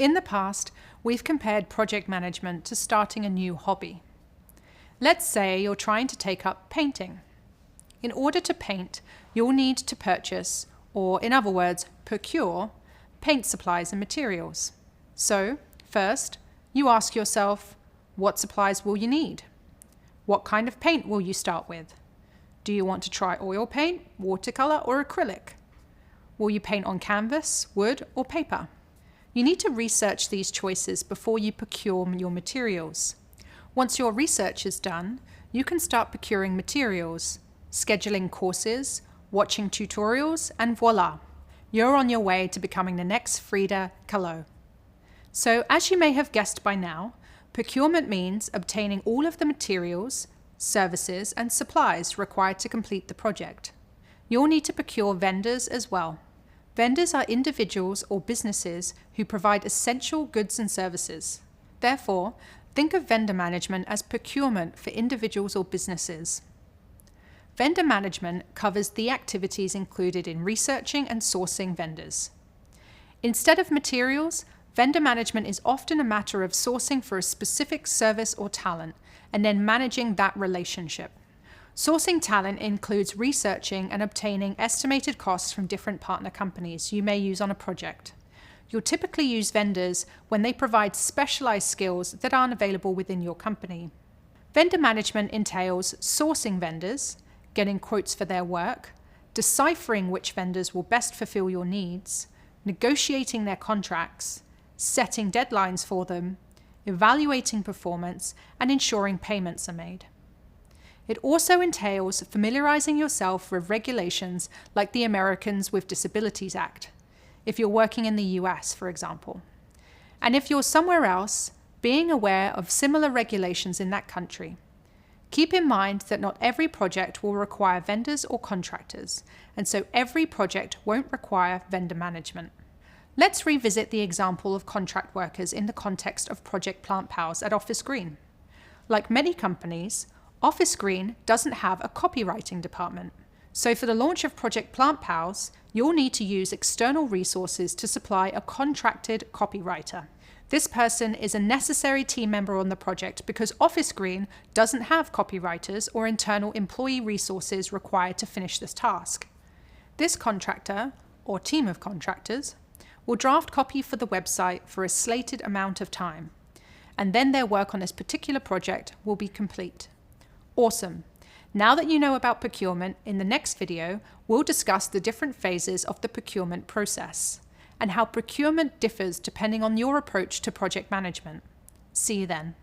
In the past, we've compared project management to starting a new hobby. Let's say you're trying to take up painting. In order to paint, you'll need to purchase, or in other words, procure, paint supplies and materials. So, first, you ask yourself, what supplies will you need? What kind of paint will you start with? Do you want to try oil paint, watercolor, or acrylic? Will you paint on canvas, wood, or paper? You need to research these choices before you procure your materials. Once your research is done, you can start procuring materials, scheduling courses, watching tutorials, and voila! You're on your way to becoming the next Frida Kahlo. So, as you may have guessed by now, procurement means obtaining all of the materials, services, and supplies required to complete the project. You'll need to procure vendors as well. Vendors are individuals or businesses who provide essential goods and services. Therefore, think of vendor management as procurement for individuals or businesses. Vendor management covers the activities included in researching and sourcing vendors. Instead of materials, vendor management is often a matter of sourcing for a specific service or talent and then managing that relationship. Sourcing talent includes researching and obtaining estimated costs from different partner companies you may use on a project. You'll typically use vendors when they provide specialized skills that aren't available within your company. Vendor management entails sourcing vendors, getting quotes for their work, deciphering which vendors will best fulfill your needs, negotiating their contracts, setting deadlines for them, evaluating performance, and ensuring payments are made. It also entails familiarizing yourself with regulations like the Americans with Disabilities Act, if you're working in the US, for example. And if you're somewhere else, being aware of similar regulations in that country. Keep in mind that not every project will require vendors or contractors, and so every project won't require vendor management. Let's revisit the example of contract workers in the context of Project Plant Pals at Office Green. Like many companies, Office Green doesn't have a copywriting department. So for the launch of Project Plant Pals, you'll need to use external resources to supply a contracted copywriter. This person is a necessary team member on the project because Office Green doesn't have copywriters or internal employee resources required to finish this task. This contractor, or team of contractors, will draft copy for the website for a slated amount of time, and then their work on this particular project will be complete. Awesome! Now that you know about procurement, in the next video, we'll discuss the different phases of the procurement process and how procurement differs depending on your approach to project management. See you then.